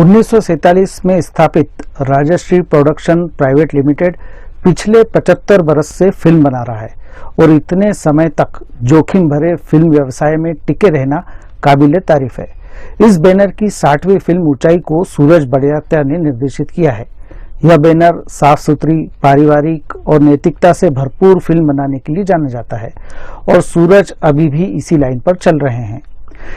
1947 में स्थापित Rajshree production private limited पिछले 75 बरस से फिल्म बना रहा है और इतने समय तक जोखिम भरे फिल्म व्यवसाय में टिके रहना काबिले तारीफ है। इस बैनर की 60वीं फिल्म ऊंचाई को सूरज बड़ियात्या ने निर्देशित किया है। यह बैनर साफ सुथरी, पारिवारिक और नैतिकता से भरपूर फिल्म बनाने के लिए जाना जाता है और सूरज अभी भी इसी लाइन पर चल रहे हैं।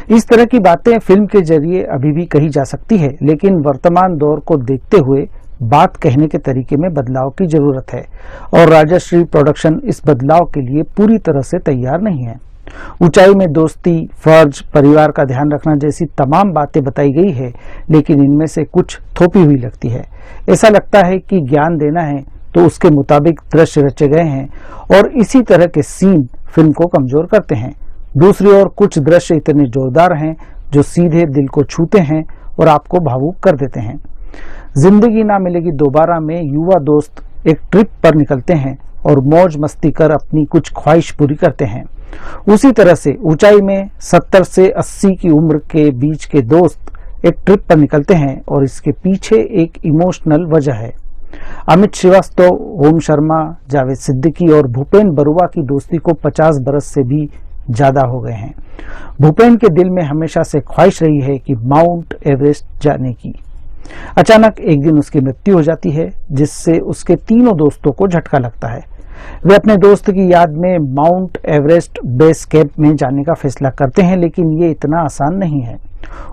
इस तरह की बातें फिल्म के जरिए अभी भी कही जा सकती है, लेकिन वर्तमान दौर को देखते हुए बात कहने के तरीके में बदलाव की जरूरत है और राजश्री प्रोडक्शन इस बदलाव के लिए पूरी तरह से तैयार नहीं है। ऊंचाई में दोस्ती, फर्ज, परिवार का ध्यान रखना जैसी तमाम बातें बताई गई है, लेकिन इनमें से कुछ थोपी हुई लगती है। ऐसा लगता है कि ज्ञान देना है तो उसके मुताबिक दृश्य रचे गए हैं और इसी तरह के सीन फिल्म को कमजोर करते हैं। दूसरी ओर कुछ दृश्य इतने जोरदार हैं जो सीधे दिल को छूते हैं और आपको भावुक कर देते हैं। जिंदगी ना मिलेगी दोबारा में युवा दोस्त एक ट्रिप पर निकलते हैं और मौज मस्ती कर अपनी कुछ ख्वाहिश पूरी करते हैं। उसी तरह से ऊंचाई में 70 से 80 की उम्र के बीच के दोस्त एक ट्रिप पर निकलते हैं और इसके पीछे एक इमोशनल वजह है। अमित श्रीवास्तव, ओम शर्मा, जावेद सिद्दीकी और भूपेन बरुआ की दोस्ती को 50 बरस से भी ज्यादा हो गए हैं। भूपेन के दिल में हमेशा से ख्वाहिश रही है कि माउंट एवरेस्ट जाने की। अचानक एक दिन उसकी मृत्यु हो जाती है, जिससे उसके तीनों दोस्तों को झटका लगता है। वे अपने दोस्त की याद में माउंट एवरेस्ट बेस कैंप में जाने का फैसला करते हैं, लेकिन ये इतना आसान नहीं है।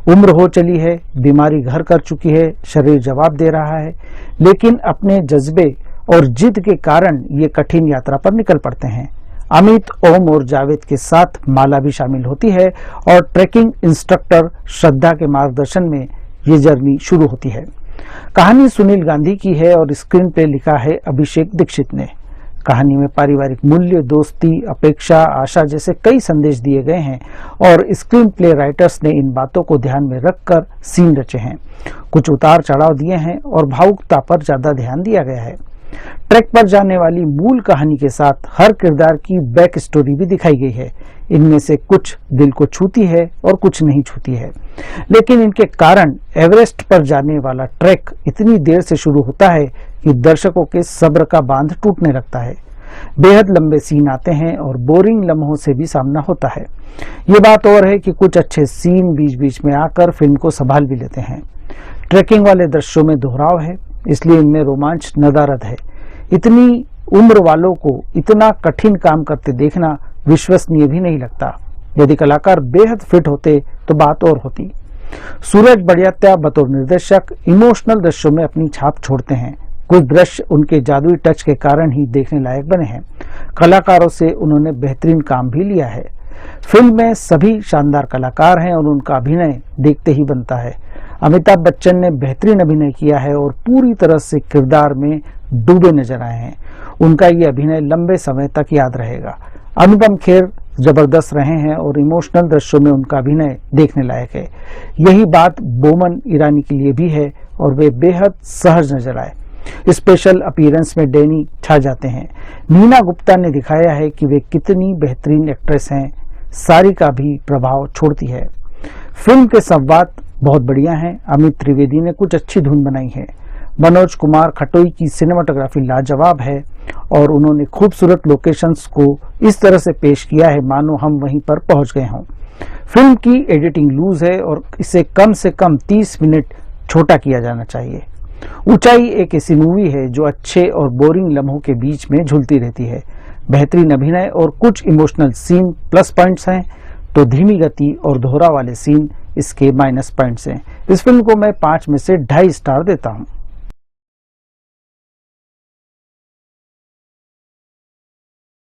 उम्र हो चली है, बीमारी घर कर चुकी है, शरीर जवाब दे रहा है, लेकिन अपने जज्बे और जिद के कारण ये कठिन यात्रा पर निकल पड़ते हैं। अमित, ओम और जावेद के साथ माला भी शामिल होती है और ट्रैकिंग इंस्ट्रक्टर श्रद्धा के मार्गदर्शन में ये जर्नी शुरू होती है। कहानी सुनील गांधी की है और स्क्रीन प्ले लिखा है अभिषेक दीक्षित ने। कहानी में पारिवारिक मूल्य, दोस्ती, अपेक्षा, आशा जैसे कई संदेश दिए गए हैं और स्क्रीन प्ले राइटर्स ने इन बातों को ध्यान में रखकर सीन रचे हैं। कुछ उतार चढ़ाव दिए हैं और भावुकता पर ज्यादा ध्यान दिया गया है। ट्रैक पर जाने वाली मूल कहानी के साथ हर किरदार की बैक स्टोरी भी दिखाई गई है। इनमें से कुछ दिल को छूती है और कुछ नहीं छूती है, लेकिन इनके कारण एवरेस्ट पर जाने वाला ट्रैक इतनी देर से शुरू होता है कि दर्शकों के सब्र का बांध टूटने लगता है। बेहद लंबे सीन आते हैं और बोरिंग लम्हों से भी सामना होता है। ये बात और है कि कुछ अच्छे सीन बीच बीच में आकर फिल्म को संभाल भी लेते हैं। ट्रैकिंग वाले दृश्यों में दोहराव है, इसलिए इनमें रोमांच नदारद है। इतनी उम्र वालों को इतना कठिन काम करते देखना विश्वसनीय भी नहीं लगता। यदि कलाकार बेहद फिट होते तो बात और होती। सूरज बड़ियात्या बतौर निर्देशक इमोशनल दृश्यों में अपनी छाप छोड़ते हैं। कुछ दृश्य उनके जादुई टच के कारण ही देखने लायक बने हैं। कलाकारों से उन्होंने बेहतरीन काम भी लिया है। फिल्म में सभी शानदार कलाकार हैं और उनका अभिनय देखते ही बनता है। अमिताभ बच्चन ने बेहतरीन अभिनय किया है और पूरी तरह से किरदार में डूबे नजर आए हैं। उनका ये अभिनय लंबे समय तक याद रहेगा। अनुपम खेर जबरदस्त रहे हैं और इमोशनल दृश्यों में उनका अभिनय देखने लायक है। यही बात बोमन ईरानी के लिए भी है और वे बेहद सहज नजर आए। स्पेशल अपीयरेंस में डैनी छा जाते हैं। नीना गुप्ता ने दिखाया है कि वे कितनी बेहतरीन एक्ट्रेस हैं। सारिका भी प्रभाव छोड़ती है। फिल्म के संवाद बहुत बढ़िया हैं। अमित त्रिवेदी ने कुछ अच्छी धुन बनाई है। मनोज कुमार खटोई की सिनेमाटोग्राफी लाजवाब है और उन्होंने खूबसूरत लोकेशंस को इस तरह से पेश किया है मानो हम वहीं पर पहुंच गए हों। फिल्म की एडिटिंग लूज है और इसे कम से कम 30 मिनट छोटा किया जाना चाहिए। ऊंचाई एक ऐसी मूवी है जो अच्छे और बोरिंग लम्हों के बीच में झूलती रहती है। बेहतरीन अभिनय और कुछ इमोशनल सीन प्लस पॉइंट्स हैं, तो धीमी गति और दोहरा वाले सीन इसके माइनस पॉइंट्स हैं। इस फिल्म को मैं 5 में से 2.5 स्टार देता हूं।